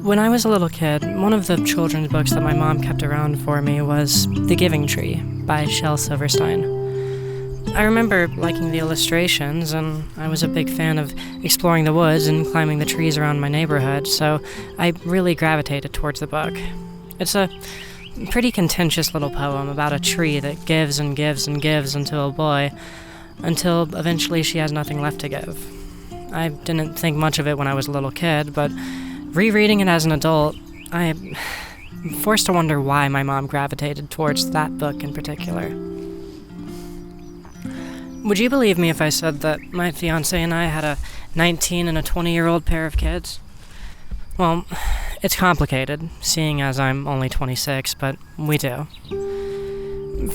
When I was a little kid, one of the children's books that my mom kept around for me was The Giving Tree by Shel Silverstein. I remember liking the illustrations, and I was a big fan of exploring the woods and climbing the trees around my neighborhood, so I really gravitated towards the book. It's a pretty contentious little poem about a tree that gives and gives and gives unto a boy, until eventually she has nothing left to give. I didn't think much of it when I was a little kid, but rereading it as an adult, I'm forced to wonder why my mom gravitated towards that book in particular. Would you believe me if I said that my fiancé and I had a 19 and a 20-year-old pair of kids? Well, it's complicated, seeing as I'm only 26, but we do.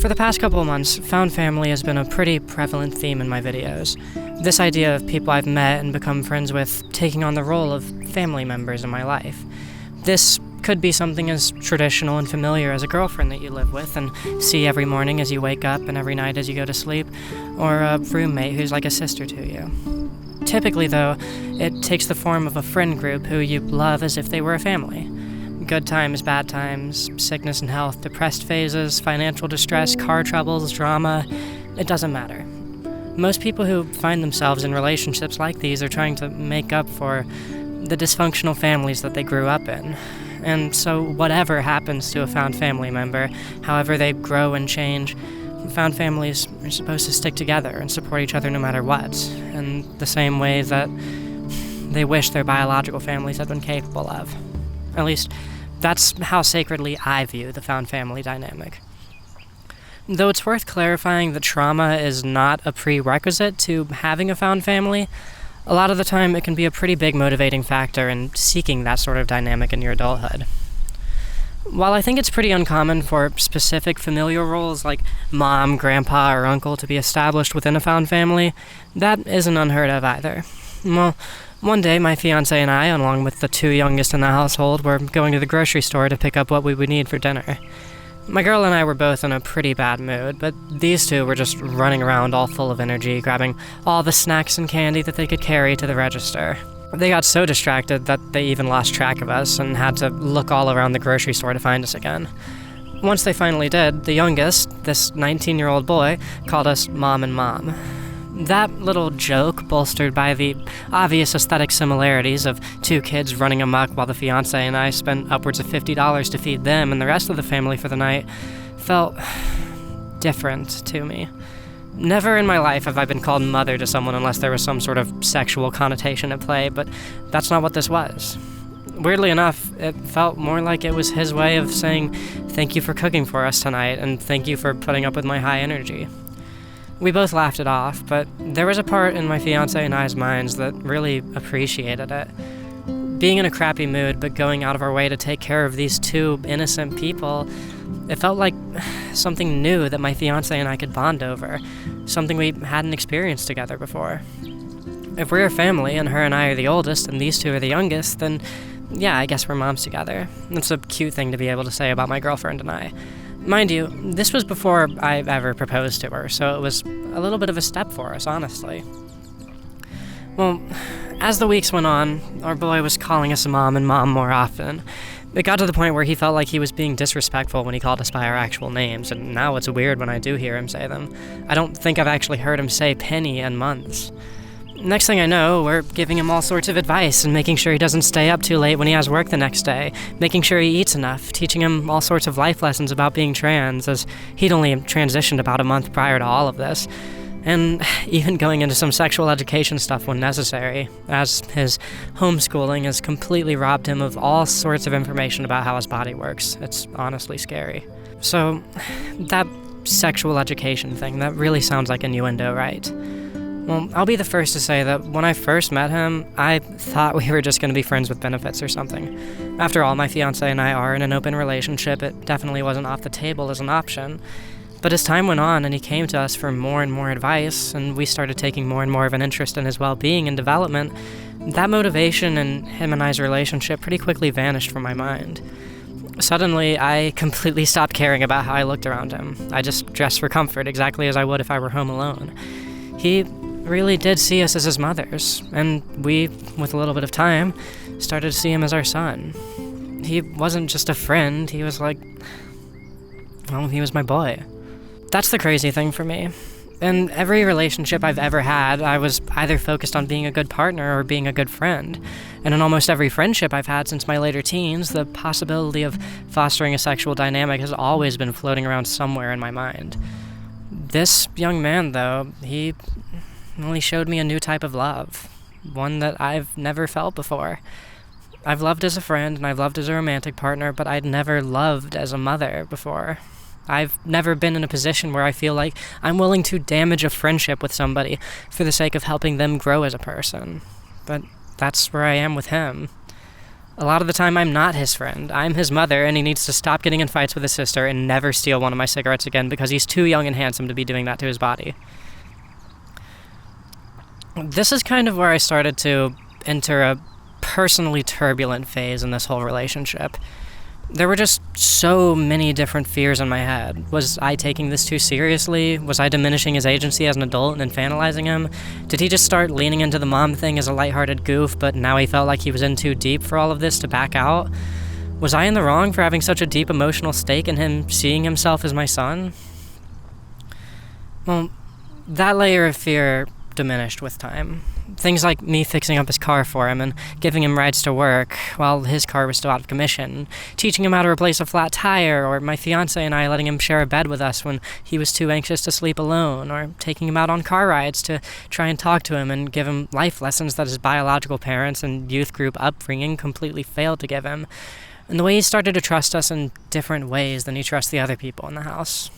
For the past couple of months, found family has been a pretty prevalent theme in my videos. This idea of people I've met and become friends with taking on the role of family members in my life. This could be something as traditional and familiar as a girlfriend that you live with and see every morning as you wake up and every night as you go to sleep, or a roommate who's like a sister to you. Typically, though, it takes the form of a friend group who you love as if they were a family. Good times, bad times, sickness and health, depressed phases, financial distress, car troubles, drama, it doesn't matter. Most people who find themselves in relationships like these are trying to make up for the dysfunctional families that they grew up in. And so whatever happens to a found family member, however they grow and change, found families are supposed to stick together and support each other no matter what, in the same way that they wish their biological families had been capable of. At least, that's how sacredly I view the found family dynamic. Though it's worth clarifying that trauma is not a prerequisite to having a found family, a lot of the time it can be a pretty big motivating factor in seeking that sort of dynamic in your adulthood. While I think it's pretty uncommon for specific familial roles like mom, grandpa, or uncle to be established within a found family, that isn't unheard of either. Well, one day my fiancé and I, along with the two youngest in the household, were going to the grocery store to pick up what we would need for dinner. My girl and I were both in a pretty bad mood, but these two were just running around all full of energy, grabbing all the snacks and candy that they could carry to the register. They got so distracted that they even lost track of us and had to look all around the grocery store to find us again. Once they finally did, the youngest, this 19-year-old boy, called us Mom and Mom. That little joke, bolstered by the obvious aesthetic similarities of two kids running amok while the fiancé and I spent upwards of $50 to feed them and the rest of the family for the night, felt different to me. Never in my life have I been called mother to someone unless there was some sort of sexual connotation at play, but that's not what this was. Weirdly enough, it felt more like it was his way of saying thank you for cooking for us tonight and thank you for putting up with my high energy. We both laughed it off, but there was a part in my fiancé and I's minds that really appreciated it. Being in a crappy mood, but going out of our way to take care of these two innocent people, it felt like something new that my fiancé and I could bond over, something we hadn't experienced together before. If we're a family and her and I are the oldest and these two are the youngest, then yeah, I guess we're moms together. It's a cute thing to be able to say about my girlfriend and I. Mind you, this was before I ever proposed to her, so it was a little bit of a step for us, honestly. Well, as the weeks went on, our boy was calling us Mom and Mom more often. It got to the point where he felt like he was being disrespectful when he called us by our actual names, and now it's weird when I do hear him say them. I don't think I've actually heard him say Penny in months. Next thing I know, we're giving him all sorts of advice and making sure he doesn't stay up too late when he has work the next day, making sure he eats enough, teaching him all sorts of life lessons about being trans, as he'd only transitioned about a month prior to all of this, and even going into some sexual education stuff when necessary, as his homeschooling has completely robbed him of all sorts of information about how his body works. It's honestly scary. So, that sexual education thing, that really sounds like innuendo, right? Well, I'll be the first to say that when I first met him, I thought we were just going to be friends with benefits or something. After all, my fiancé and I are in an open relationship. It definitely wasn't off the table as an option. But as time went on and he came to us for more and more advice, and we started taking more and more of an interest in his well-being and development, that motivation in him and I's relationship pretty quickly vanished from my mind. Suddenly, I completely stopped caring about how I looked around him. I just dressed for comfort exactly as I would if I were home alone. He really did see us as his mothers, and we, with a little bit of time, started to see him as our son. He wasn't just a friend, he was he was my boy. That's the crazy thing for me. In every relationship I've ever had, I was either focused on being a good partner or being a good friend. And in almost every friendship I've had since my later teens, the possibility of fostering a sexual dynamic has always been floating around somewhere in my mind. This young man, though, he showed me a new type of love, one that I've never felt before. I've loved as a friend and I've loved as a romantic partner, but I'd never loved as a mother before. I've never been in a position where I feel like I'm willing to damage a friendship with somebody for the sake of helping them grow as a person. But that's where I am with him. A lot of the time I'm not his friend. I'm his mother, and he needs to stop getting in fights with his sister and never steal one of my cigarettes again because he's too young and handsome to be doing that to his body. This is kind of where I started to enter a personally turbulent phase in this whole relationship. There were just so many different fears in my head. Was I taking this too seriously? Was I diminishing his agency as an adult and infantilizing him? Did he just start leaning into the mom thing as a lighthearted goof, but now he felt like he was in too deep for all of this to back out? Was I in the wrong for having such a deep emotional stake in him seeing himself as my son? Well, that layer of fear diminished with time. Things like me fixing up his car for him and giving him rides to work while his car was still out of commission, teaching him how to replace a flat tire, or my fiancé and I letting him share a bed with us when he was too anxious to sleep alone, or taking him out on car rides to try and talk to him and give him life lessons that his biological parents and youth group upbringing completely failed to give him, and the way he started to trust us in different ways than he trusts the other people in the house.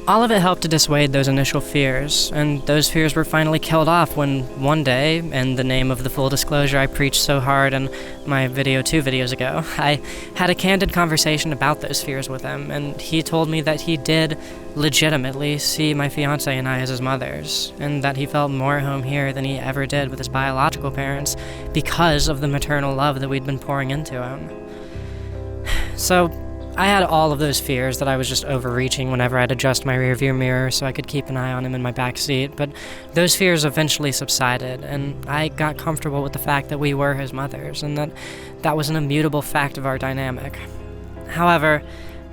All of it helped to dissuade those initial fears, and those fears were finally killed off when one day, in the name of the full disclosure I preached so hard in my video 2 videos ago, I had a candid conversation about those fears with him, and he told me that he did legitimately see my fiancé and I as his mothers, and that he felt more at home here than he ever did with his biological parents because of the maternal love that we'd been pouring into him. So, I had all of those fears that I was just overreaching whenever I'd adjust my rearview mirror so I could keep an eye on him in my back seat, but those fears eventually subsided, and I got comfortable with the fact that we were his mothers, and that was an immutable fact of our dynamic. However,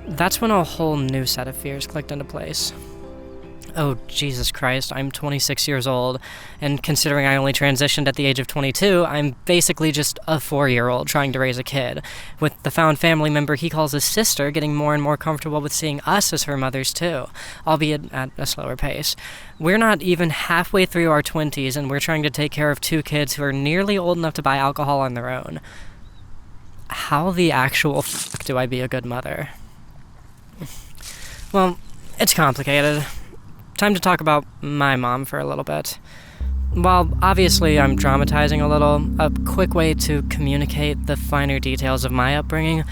that's when a whole new set of fears clicked into place. Oh, Jesus Christ, I'm 26 years old, and considering I only transitioned at the age of 22, I'm basically just a 4-year-old trying to raise a kid, with the found family member he calls his sister getting more and more comfortable with seeing us as her mothers too, albeit at a slower pace. We're not even halfway through our 20s, and we're trying to take care of 2 kids who are nearly old enough to buy alcohol on their own. How the actual fuck do I be a good mother? Well, it's complicated. Time to talk about my mom for a little bit. While obviously I'm dramatizing a little, a quick way to communicate the finer details of my upbringing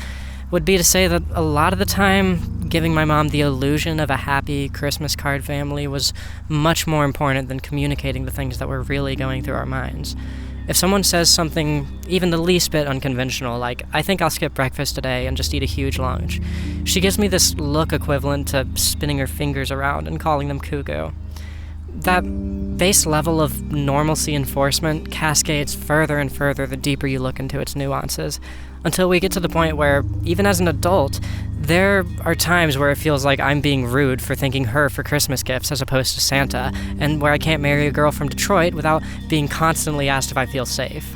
would be to say that a lot of the time, giving my mom the illusion of a happy Christmas card family was much more important than communicating the things that were really going through our minds. If someone says something even the least bit unconventional, like, I think I'll skip breakfast today and just eat a huge lunch, she gives me this look equivalent to spinning her fingers around and calling them cuckoo. That base level of normalcy enforcement cascades further and further the deeper you look into its nuances, until we get to the point where, even as an adult, there are times where it feels like I'm being rude for thanking her for Christmas gifts as opposed to Santa, and where I can't marry a girl from Detroit without being constantly asked if I feel safe.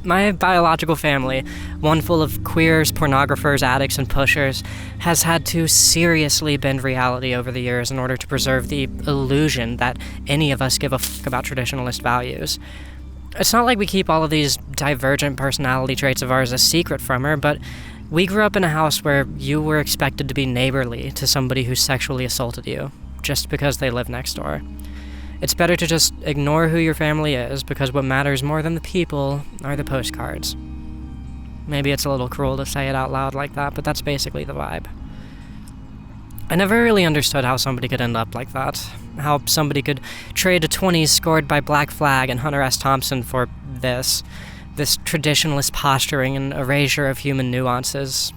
My biological family, one full of queers, pornographers, addicts, and pushers, has had to seriously bend reality over the years in order to preserve the illusion that any of us give a fuck about traditionalist values. It's not like we keep all of these divergent personality traits of ours a secret from her, but we grew up in a house where you were expected to be neighborly to somebody who sexually assaulted you, just because they live next door. It's better to just ignore who your family is, because what matters more than the people are the postcards. Maybe it's a little cruel to say it out loud like that, but that's basically the vibe. I never really understood how somebody could end up like that. How somebody could trade a 20s scored by Black Flag and Hunter S. Thompson for this traditionalist posturing and erasure of human nuances.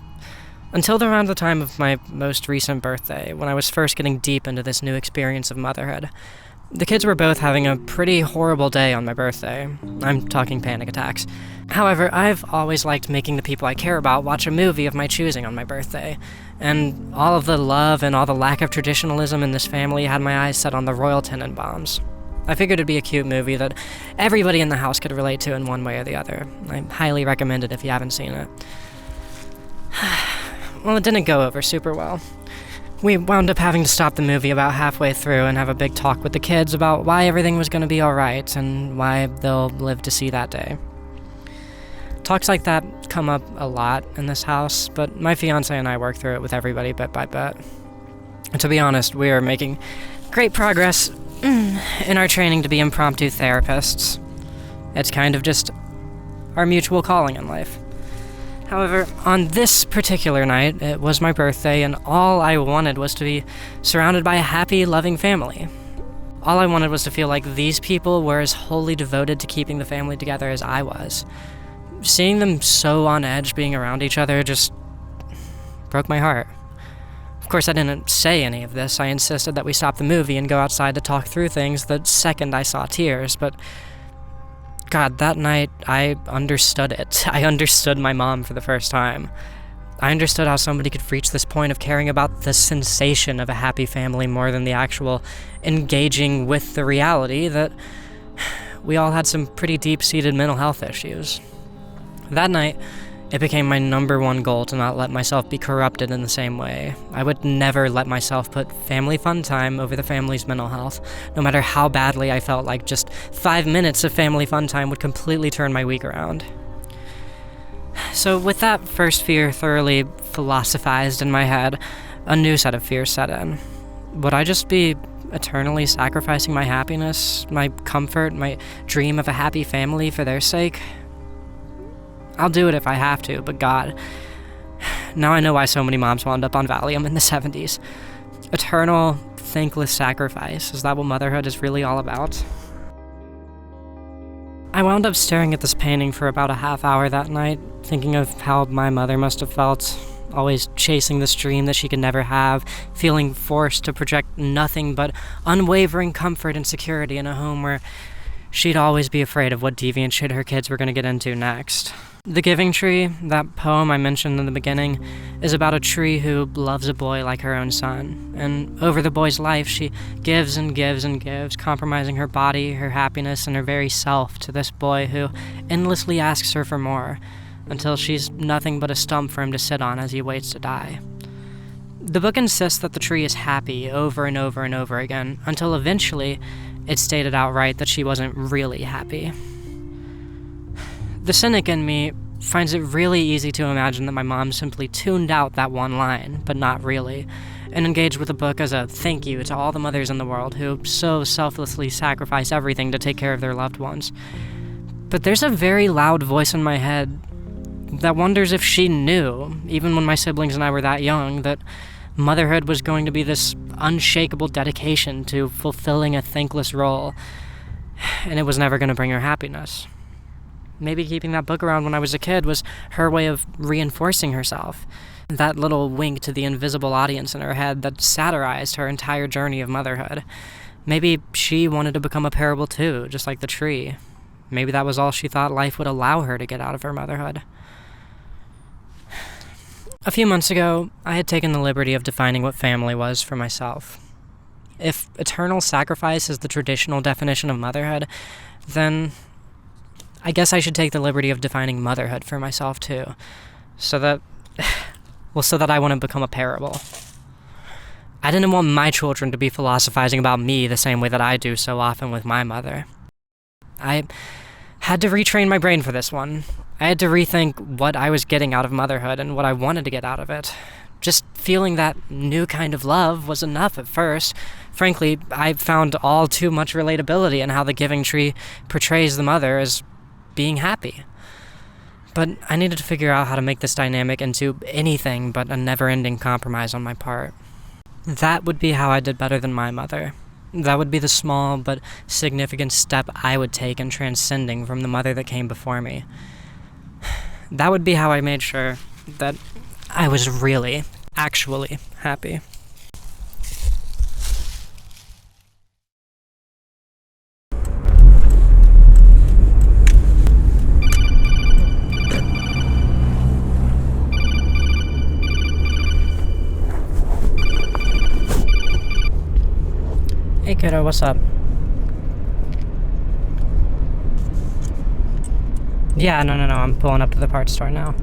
Until around the time of my most recent birthday, when I was first getting deep into this new experience of motherhood, The kids were both having a pretty horrible day on my birthday. I'm talking panic attacks. However, I've always liked making the people I care about watch a movie of my choosing on my birthday, and all of the love and all the lack of traditionalism in this family had my eyes set on the Royal Tenenbaums. I figured it'd be a cute movie that everybody in the house could relate to in one way or the other. I highly recommend it if you haven't seen it. Well, it didn't go over super well. We wound up having to stop the movie about halfway through and have a big talk with the kids about why everything was going to be alright and why they'll live to see that day. Talks like that come up a lot in this house, but my fiancé and I work through it with everybody bit by bit. And to be honest, we are making great progress in our training to be impromptu therapists. It's kind of just our mutual calling in life. However, on this particular night, it was my birthday, and all I wanted was to be surrounded by a happy, loving family. All I wanted was to feel like these people were as wholly devoted to keeping the family together as I was. Seeing them so on edge being around each other just broke my heart. Of course, I didn't say any of this. I insisted that we stop the movie and go outside to talk through things the second I saw tears, but God, that night, I understood it. I understood my mom for the first time. I understood how somebody could reach this point of caring about the sensation of a happy family more than the actual engaging with the reality that we all had some pretty deep-seated mental health issues. That night, it became my number one goal to not let myself be corrupted in the same way. I would never let myself put family fun time over the family's mental health, no matter how badly I felt like just 5 minutes of family fun time would completely turn my week around. So with that first fear thoroughly philosophized in my head, a new set of fears set in. Would I just be eternally sacrificing my happiness, my comfort, my dream of a happy family for their sake? I'll do it if I have to, but God, now I know why so many moms wound up on Valium in the 70s. Eternal, thankless sacrifice. Is that what motherhood is really all about? I wound up staring at this painting for about a half hour that night, thinking of how my mother must have felt, always chasing this dream that she could never have, feeling forced to project nothing but unwavering comfort and security in a home where she'd always be afraid of what deviant shit her kids were going to get into next. The Giving Tree, that poem I mentioned in the beginning, is about a tree who loves a boy like her own son. And over the boy's life, she gives and gives and gives, compromising her body, her happiness, and her very self to this boy who endlessly asks her for more, until she's nothing but a stump for him to sit on as he waits to die. The book insists that the tree is happy over and over and over again, until eventually it's stated outright that she wasn't really happy. The cynic in me finds it really easy to imagine that my mom simply tuned out that one line, but not really, and engaged with the book as a thank you to all the mothers in the world who so selflessly sacrifice everything to take care of their loved ones. But there's a very loud voice in my head that wonders if she knew, even when my siblings and I were that young, that motherhood was going to be this unshakable dedication to fulfilling a thankless role, and it was never going to bring her happiness. Maybe keeping that book around when I was a kid was her way of reinforcing herself. That little wink to the invisible audience in her head that satirized her entire journey of motherhood. Maybe she wanted to become a parable too, just like the tree. Maybe that was all she thought life would allow her to get out of her motherhood. A few months ago, I had taken the liberty of defining what family was for myself. If eternal sacrifice is the traditional definition of motherhood, then I guess I should take the liberty of defining motherhood for myself too, so that I wouldn't become a parable. I didn't want my children to be philosophizing about me the same way that I do so often with my mother. I had to retrain my brain for this one. I had to rethink what I was getting out of motherhood and what I wanted to get out of it. Just feeling that new kind of love was enough at first. Frankly, I found all too much relatability in how the Giving Tree portrays the mother as being happy. But I needed to figure out how to make this dynamic into anything but a never-ending compromise on my part. That would be how I did better than my mother. That would be the small but significant step I would take in transcending from the mother that came before me. That would be how I made sure that I was really, actually happy. kiddo, what's up? Yeah, no, I'm pulling up to the parts store now.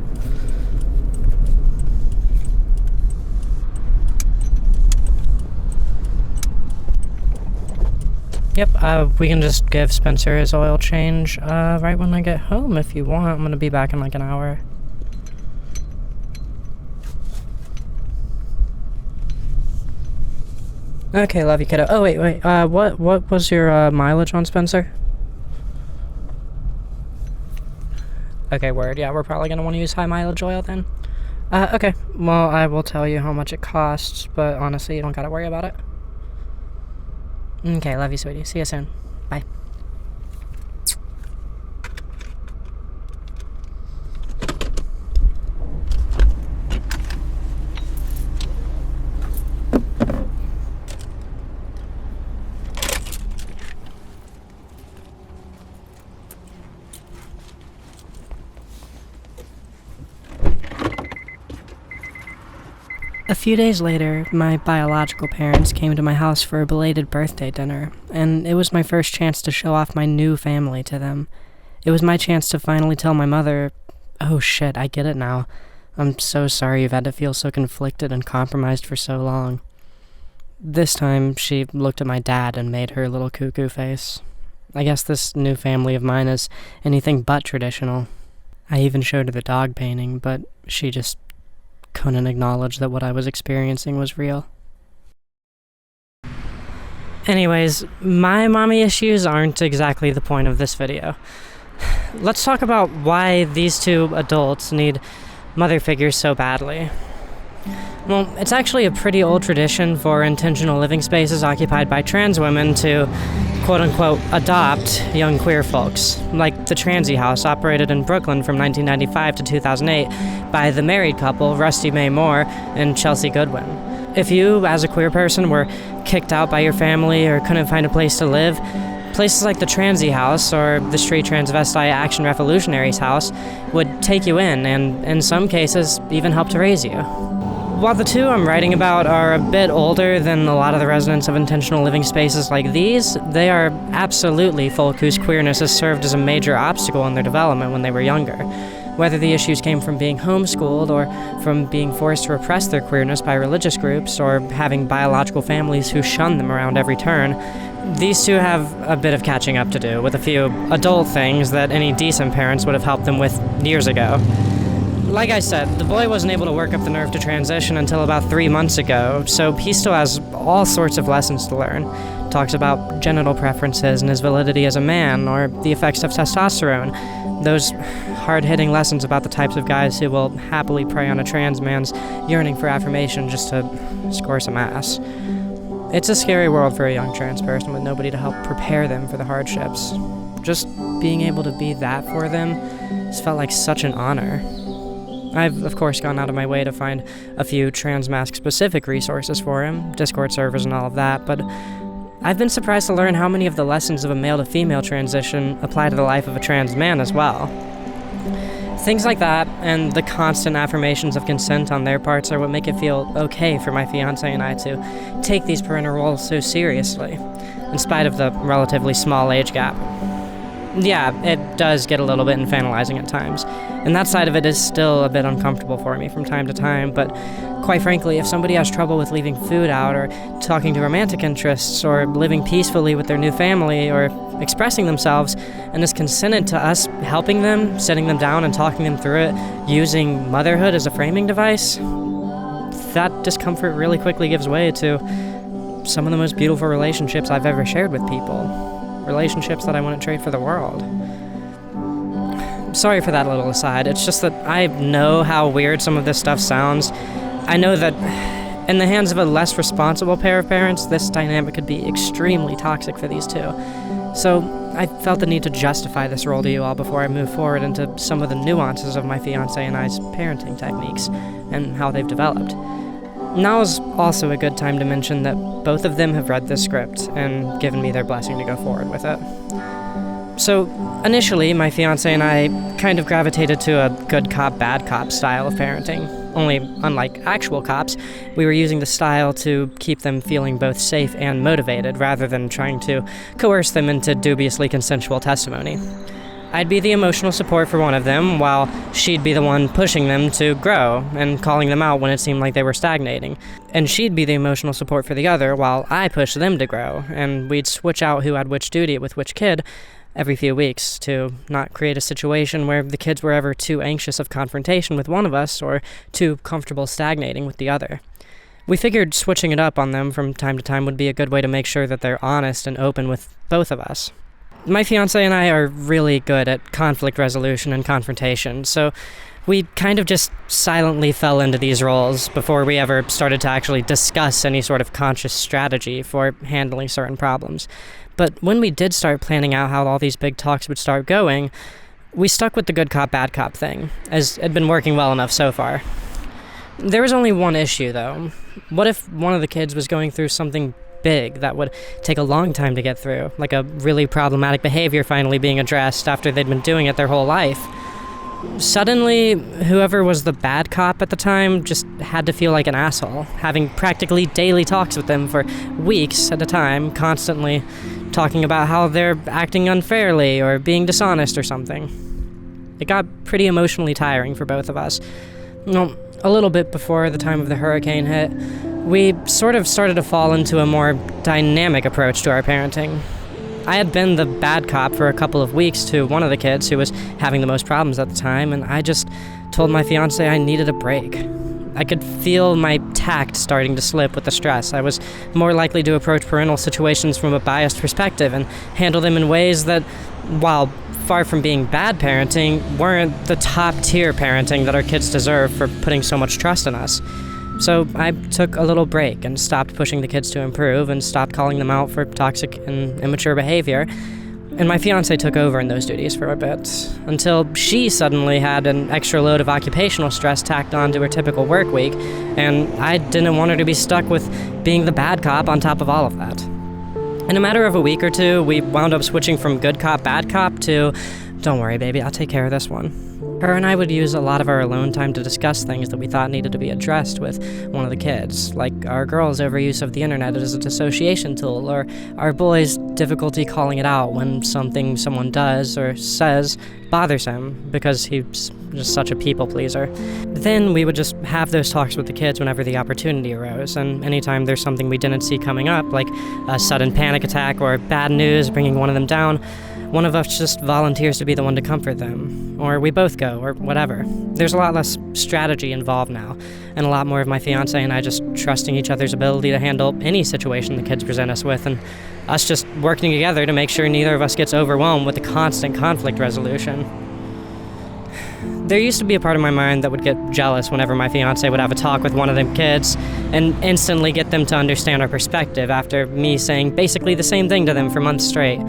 Yep, we can just give Spencer his oil change, right when I get home if you want. I'm gonna be back in like an hour. Okay, love you, kiddo. Oh, wait, what was your, mileage on Spencer? Okay, word, yeah, we're probably gonna want to use high mileage oil then. Okay, well, I will tell you how much it costs, but honestly, you don't gotta worry about it. Okay, love you, sweetie. See you soon. Bye. A few days later, my biological parents came to my house for a belated birthday dinner, and it was my first chance to show off my new family to them. It was my chance to finally tell my mother, oh shit, I get it now. I'm so sorry you've had to feel so conflicted and compromised for so long. This time, she looked at my dad and made her little cuckoo face. I guess this new family of mine is anything but traditional. I even showed her the dog painting, but she just couldn't acknowledge that what I was experiencing was real. Anyways, my mommy issues aren't exactly the point of this video. Let's talk about why these two adults need mother figures so badly. Well, it's actually a pretty old tradition for intentional living spaces occupied by trans women to quote-unquote adopt young queer folks, like the Transy House operated in Brooklyn from 1995 to 2008 by the married couple Rusty Mae Moore and Chelsea Goodwin. If you, as a queer person, were kicked out by your family or couldn't find a place to live, places like the Transy House or the Street Transvestite Action Revolutionaries House would take you in and, in some cases, even help to raise you. While the two I'm writing about are a bit older than a lot of the residents of intentional living spaces like these, they are absolutely folk whose queerness has served as a major obstacle in their development when they were younger. Whether the issues came from being homeschooled or from being forced to repress their queerness by religious groups or having biological families who shun them around every turn, these two have a bit of catching up to do with a few adult things that any decent parents would have helped them with years ago. Like I said, the boy wasn't able to work up the nerve to transition until about 3 months ago, so he still has all sorts of lessons to learn. Talks about genital preferences and his validity as a man, or the effects of testosterone. Those hard-hitting lessons about the types of guys who will happily prey on a trans man's yearning for affirmation just to score some ass. It's a scary world for a young trans person with nobody to help prepare them for the hardships. Just being able to be that for them has felt like such an honor. I've, of course, gone out of my way to find a few trans-mask-specific resources for him, Discord servers and all of that, but I've been surprised to learn how many of the lessons of a male-to-female transition apply to the life of a trans man as well. Things like that, and the constant affirmations of consent on their parts are what make it feel okay for my fiancé and I to take these parental roles so seriously, in spite of the relatively small age gap. Yeah, it does get a little bit infantilizing at times, and that side of it is still a bit uncomfortable for me from time to time, but quite frankly, if somebody has trouble with leaving food out, or talking to romantic interests, or living peacefully with their new family, or expressing themselves, and is consented to us helping them, sitting them down and talking them through it, using motherhood as a framing device, that discomfort really quickly gives way to some of the most beautiful relationships I've ever shared with people. Relationships that I wouldn't trade for the world. Sorry for that little aside, it's just that I know how weird some of this stuff sounds. I know that in the hands of a less responsible pair of parents, this dynamic could be extremely toxic for these two. So I felt the need to justify this role to you all before I move forward into some of the nuances of my fiancé and I's parenting techniques and how they've developed. Now is also a good time to mention that both of them have read this script and given me their blessing to go forward with it. So, initially, my fiancé and I kind of gravitated to a good cop, bad cop style of parenting. only unlike actual cops, we were using the style to keep them feeling both safe and motivated rather than trying to coerce them into dubiously consensual testimony. I'd be the emotional support for one of them, while she'd be the one pushing them to grow and calling them out when it seemed like they were stagnating. And she'd be the emotional support for the other, while I pushed them to grow, and we'd switch out who had which duty with which kid every few weeks to not create a situation where the kids were ever too anxious of confrontation with one of us or too comfortable stagnating with the other. We figured switching it up on them from time to time would be a good way to make sure that they're honest and open with both of us. My fiancé and I are really good at conflict resolution and confrontation, so we kind of just silently fell into these roles before we ever started to actually discuss any sort of conscious strategy for handling certain problems. But when we did start planning out how all these big talks would start going, we stuck with the good cop, bad cop thing, as it had been working well enough so far. There was only one issue, though. What if one of the kids was going through something big that would take a long time to get through, like a really problematic behavior finally being addressed after they'd been doing it their whole life? Suddenly, whoever was the bad cop at the time just had to feel like an asshole, having practically daily talks with them for weeks at a time, constantly talking about how they're acting unfairly or being dishonest or something. It got pretty emotionally tiring for both of us. Well, a little bit before the time of the hurricane hit, we sort of started to fall into a more dynamic approach to our parenting. I had been the bad cop for a couple of weeks to one of the kids who was having the most problems at the time, and I just told my fiancé I needed a break. I could feel my tact starting to slip with the stress. I was more likely to approach parental situations from a biased perspective and handle them in ways that, while far from being bad parenting, weren't the top-tier parenting that our kids deserve for putting so much trust in us. So I took a little break and stopped pushing the kids to improve and stopped calling them out for toxic and immature behavior. And my fiancé took over in those duties for a bit, until she suddenly had an extra load of occupational stress tacked on to her typical work week, and I didn't want her to be stuck with being the bad cop on top of all of that. In a matter of a week or two, we wound up switching from good cop, bad cop to, don't worry, baby, I'll take care of this one. Her and I would use a lot of our alone time to discuss things that we thought needed to be addressed with one of the kids, like our girls' overuse of the internet as a dissociation tool, or our boys' difficulty calling it out when something someone does or says bothers him because he's just such a people pleaser. Then we would just have those talks with the kids whenever the opportunity arose, and anytime there's something we didn't see coming up, like a sudden panic attack or bad news bringing one of them down, one of us just volunteers to be the one to comfort them, or we both go, or whatever. There's a lot less strategy involved now, and a lot more of my fiancé and I just trusting each other's ability to handle any situation the kids present us with, and us just working together to make sure neither of us gets overwhelmed with the constant conflict resolution. There used to be a part of my mind that would get jealous whenever my fiancé would have a talk with one of them kids and instantly get them to understand our perspective after me saying basically the same thing to them for months straight.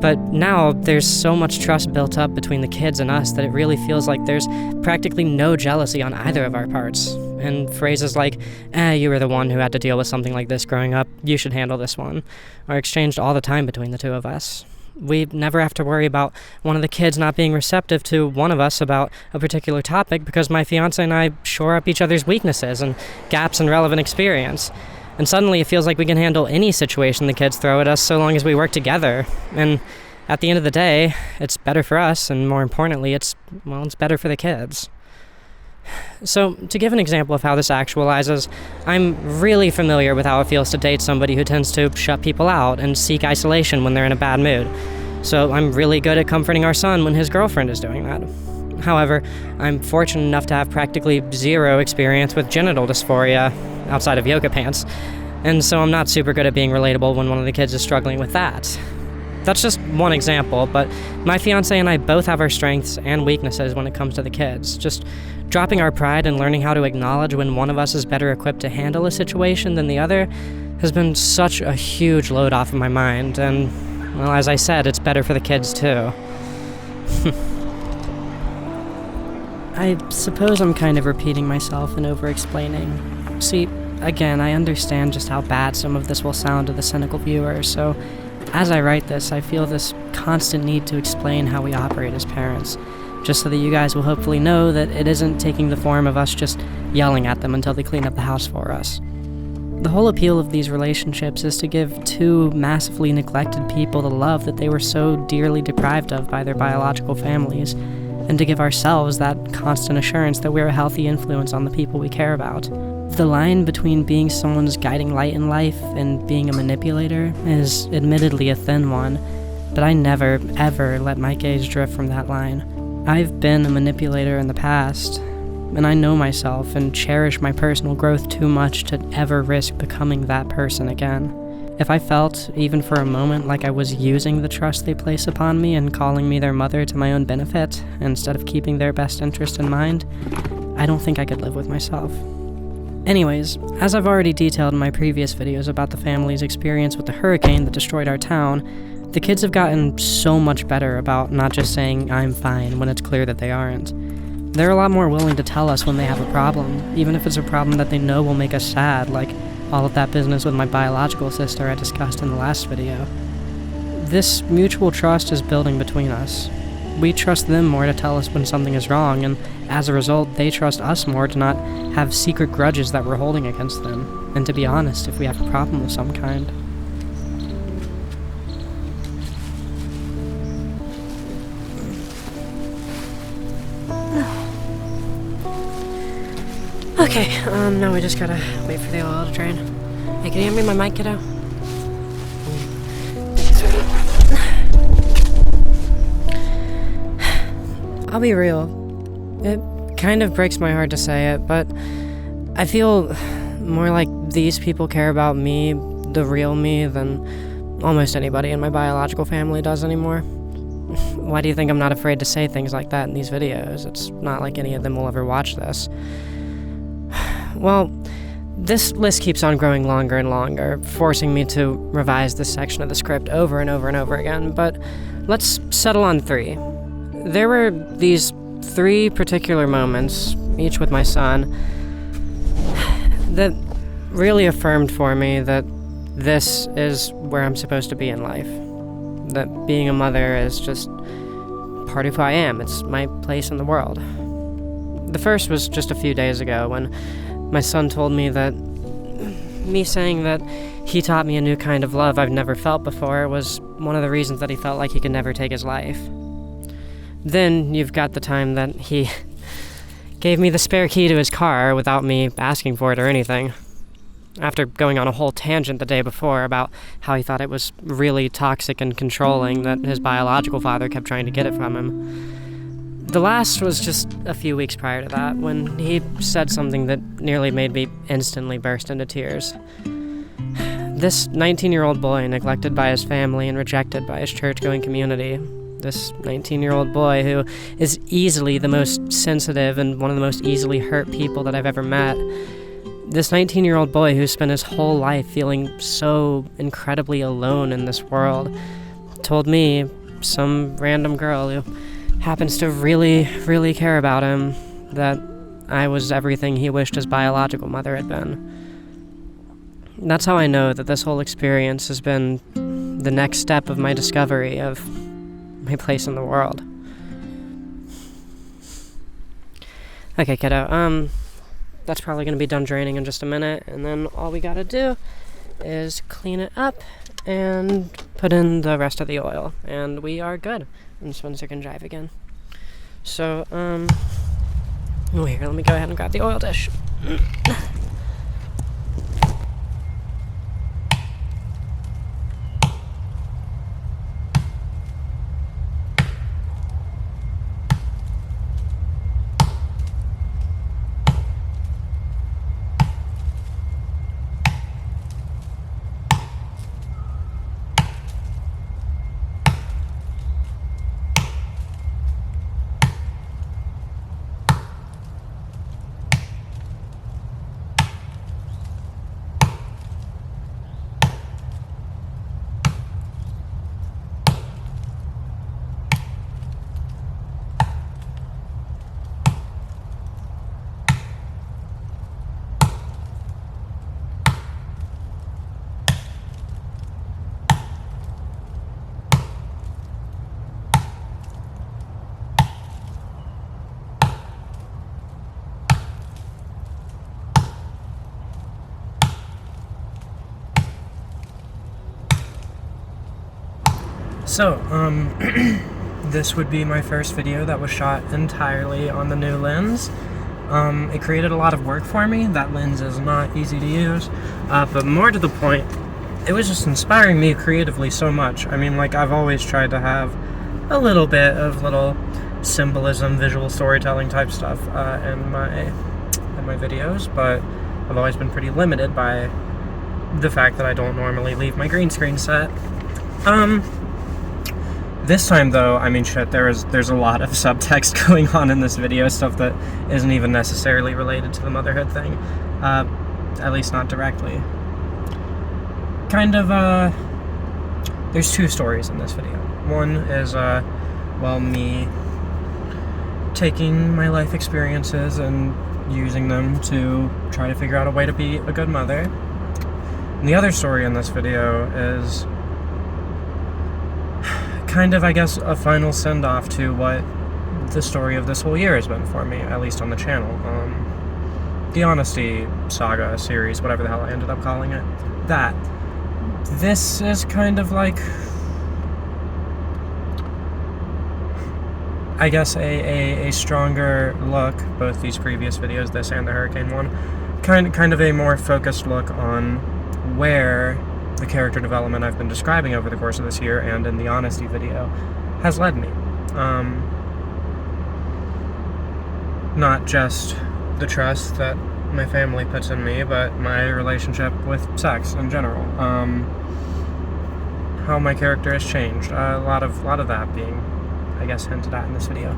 But now there's so much trust built up between the kids and us that it really feels like there's practically no jealousy on either of our parts. And phrases like, you were the one who had to deal with something like this growing up, you should handle this one, are exchanged all the time between the two of us. We never have to worry about one of the kids not being receptive to one of us about a particular topic because my fiancé and I shore up each other's weaknesses and gaps in relevant experience. And suddenly it feels like we can handle any situation the kids throw at us so long as we work together. And at the end of the day, it's better for us, and more importantly, it's better for the kids. So, to give an example of how this actualizes, I'm really familiar with how it feels to date somebody who tends to shut people out and seek isolation when they're in a bad mood. So I'm really good at comforting our son when his girlfriend is doing that. However, I'm fortunate enough to have practically zero experience with genital dysphoria outside of yoga pants, and so I'm not super good at being relatable when one of the kids is struggling with that. That's just one example, but my fiancé and I both have our strengths and weaknesses when it comes to the kids. Just dropping our pride and learning how to acknowledge when one of us is better equipped to handle a situation than the other has been such a huge load off of my mind, and, well, as I said, it's better for the kids too. I suppose I'm kind of repeating myself and over-explaining. See, again, I understand just how bad some of this will sound to the cynical viewer, so as I write this, I feel this constant need to explain how we operate as parents, just so that you guys will hopefully know that it isn't taking the form of us just yelling at them until they clean up the house for us. The whole appeal of these relationships is to give two massively neglected people the love that they were so dearly deprived of by their biological families, and to give ourselves that constant assurance that we're a healthy influence on the people we care about. The line between being someone's guiding light in life and being a manipulator is admittedly a thin one, but I never, ever let my gaze drift from that line. I've been a manipulator in the past, and I know myself and cherish my personal growth too much to ever risk becoming that person again. If I felt, even for a moment, like I was using the trust they place upon me and calling me their mother to my own benefit, instead of keeping their best interest in mind, I don't think I could live with myself. Anyways, as I've already detailed in my previous videos about the family's experience with the hurricane that destroyed our town, the kids have gotten so much better about not just saying I'm fine when it's clear that they aren't. They're a lot more willing to tell us when they have a problem, even if it's a problem that they know will make us sad, like all of that business with my biological sister I discussed in the last video. This mutual trust is building between us. We trust them more to tell us when something is wrong, and as a result, they trust us more to not have secret grudges that we're holding against them, and to be honest if we have a problem of some kind. Okay, now we just gotta wait for the oil to drain. Hey, can you hand me my mic, kiddo? I'll be real. It kind of breaks my heart to say it, but I feel more like these people care about me, the real me, than almost anybody in my biological family does anymore. Why do you think I'm not afraid to say things like that in these videos? It's not like any of them will ever watch this. Well, this list keeps on growing longer and longer, forcing me to revise this section of the script over and over and over again, but let's settle on 3. There were these 3 particular moments, each with my son, that really affirmed for me that this is where I'm supposed to be in life. That being a mother is just part of who I am. It's my place in the world. The first was just a few days ago when my son told me that me saying that he taught me a new kind of love I've never felt before was one of the reasons that he felt like he could never take his life. Then you've got the time that he gave me the spare key to his car without me asking for it or anything. After going on a whole tangent the day before about how he thought it was really toxic and controlling that his biological father kept trying to get it from him. The last was just a few weeks prior to that, when he said something that nearly made me instantly burst into tears. This 19-year-old boy, neglected by his family and rejected by his church-going community, this 19-year-old boy who is easily the most sensitive and one of the most easily hurt people that I've ever met, this 19-year-old boy who spent his whole life feeling so incredibly alone in this world, told me, some random girl who happens to really, really care about him, that I was everything he wished his biological mother had been. That's how I know that this whole experience has been the next step of my discovery of my place in the world. Okay, kiddo, that's probably gonna be done draining in just a minute, and then all we gotta do is clean it up and put in the rest of the oil, and we are good. And Spencer can drive again. So, oh, here, let me go ahead and grab the oil dish. So, this would be my first video that was shot entirely on the new lens. It created a lot of work for me. That lens is not easy to use, but more to the point, it was just inspiring me creatively so much. I mean, like, I've always tried to have a little bit of little symbolism, visual storytelling type stuff in my videos, but I've always been pretty limited by the fact that I don't normally leave my green screen set. This time, though, I mean, shit, there's a lot of subtext going on in this video, stuff that isn't even necessarily related to the motherhood thing, at least not directly. Kind of, there's two stories in this video. One is, well, me taking my life experiences and using them to try to figure out a way to be a good mother. And the other story in this video is kind of, I guess, a final send-off to what the story of this whole year has been for me, at least on the channel. The Honesty Saga series, whatever the hell I ended up calling it. That. This is kind of like, I guess, a stronger look, both these previous videos, this and the Hurricane one, kind of a more focused look on where the character development I've been describing over the course of this year and in the Honesty video has led me. Not just the trust that my family puts in me, but my relationship with sex in general. How my character has changed. A lot of that being, I guess, hinted at in this video.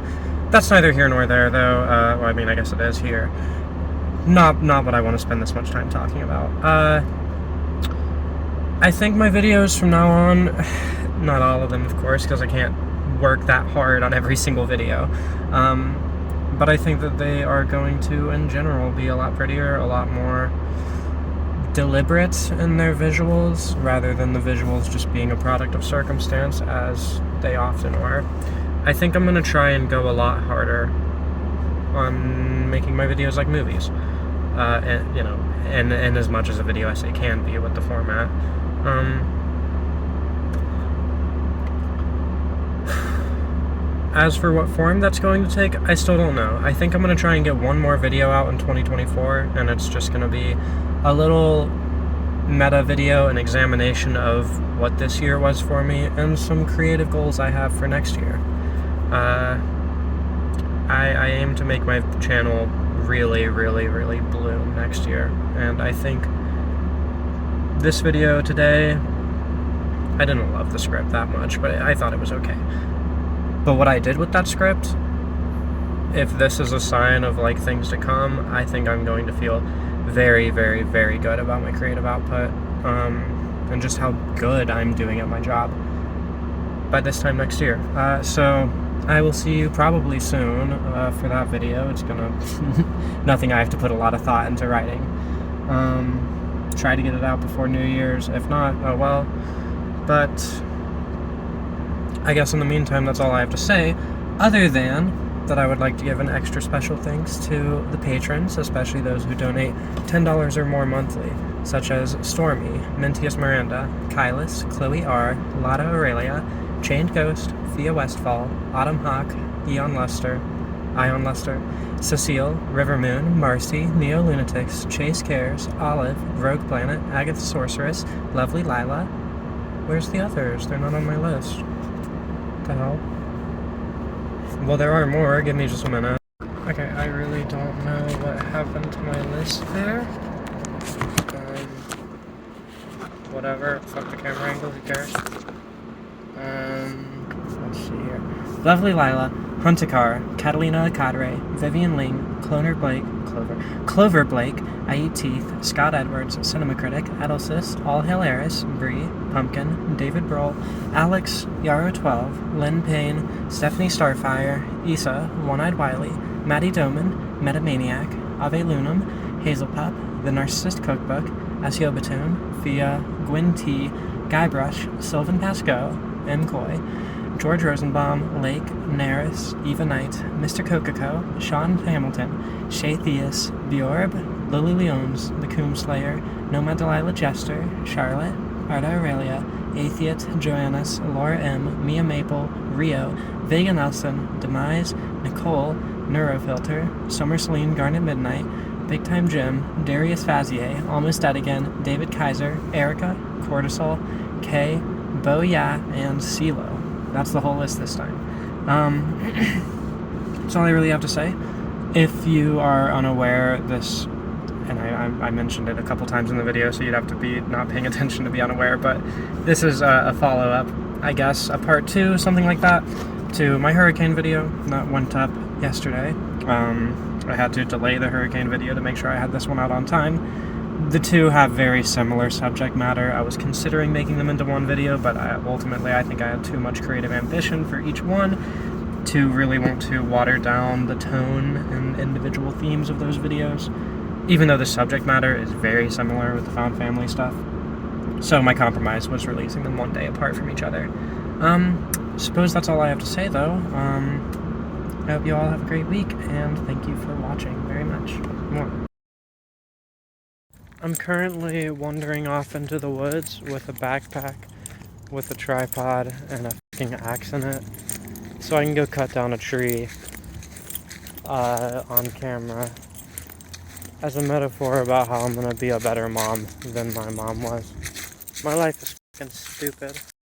That's neither here nor there, though. Well, I mean, I guess it is here. Not what I want to spend this much time talking about. I think my videos from now on, not all of them, of course, because I can't work that hard on every single video, but I think that they are going to, in general, be a lot prettier, a lot more deliberate in their visuals, rather than the visuals just being a product of circumstance, as they often are. I think I'm going to try and go a lot harder on making my videos like movies, and, you know, and as much as a video essay can be with the format. As for what form that's going to take, I still don't know. I think I'm going to try and get one more video out in 2024, and it's just going to be a little meta video, an examination of what this year was for me, and some creative goals I have for next year. I aim to make my channel really, really, really bloom next year, and I think this video today, I didn't love the script that much, but I thought it was okay. But what I did with that script, if this is a sign of, like, things to come, I think I'm going to feel very, very, very good about my creative output, and just how good I'm doing at my job by this time next year. So I will see you probably soon for that video. It's gonna nothing I have to put a lot of thought into writing. Try to get it out before New Year's. If not, oh well. But I guess in the meantime, that's all I have to say, other than that I would like to give an extra special thanks to the patrons, especially those who donate $10 or more monthly, such as Stormy, Mintius Miranda, Kylis, Chloe R., Lada Aurelia, Chained Ghost, Thea Westfall, Autumn Hawk, Ion Lester, Cecile, River Moon, Marcy, Neo Lunatics, Chase Cares, Olive, Rogue Planet, Agatha Sorceress, Lovely Lila. Where's the others? They're not on my list. What the hell? Well, there are more. Give me just a minute. Okay, I really don't know what happened to my list there. Whatever. Fuck the camera angle. Who cares? Let's see here. Lovely Lila, Huntakar, Catalina Cadre, Vivian Ling, Clover Blake, I Eat Teeth, Scott Edwards, Cinema Critic, Adelsis, All Hail Eris, Bree, Pumpkin, David Broll, Alex, Yarrow12, Lynn Payne, Stephanie Starfire, Issa, One-Eyed Wiley, Maddie Doman, Metamaniac, Ave Lunum, Hazelpup, The Narcissist Cookbook, Asio Batoon, Thea, Gwyn T, Guybrush, Sylvan Pascoe, M. Coy, George Rosenbaum, Lake, Naris, Eva Knight, Mr. Cocaco, Sean Hamilton, Shay Theus, Bjorb, Lily Leones, The Coomslayer, Nomad Delilah Jester, Charlotte, Arda Aurelia, Atheat, Joannis, Laura M., Mia Maple, Rio, Vega Nelson, Demise, Nicole, Neurofilter, Summer Celine, Garnet Midnight, Big Time Jim, Darius Fazier, Almost Dead Again, David Kaiser, Erica, Cortisol, Kay, Bo Ya, and CeeLo. That's the whole list this time. That's all I really have to say. If you are unaware, this, and I mentioned it a couple times in the video, so you'd have to be not paying attention to be unaware, but this is a follow-up, I guess, a part 2, something like that, to my hurricane video that went up yesterday. I had to delay the hurricane video to make sure I had this one out on time. The two have very similar subject matter. I was considering making them into one video, but ultimately I think I had too much creative ambition for each one to really want to water down the tone and individual themes of those videos, even though the subject matter is very similar with the found family stuff. So my compromise was releasing them one day apart from each other. Suppose that's all I have to say, though. I hope you all have a great week, and thank you for watching very much. Mwah. I'm currently wandering off into the woods with a backpack, with a tripod, and a fucking axe in it, so I can go cut down a tree on camera as a metaphor about how I'm gonna be a better mom than my mom was. My life is fucking stupid.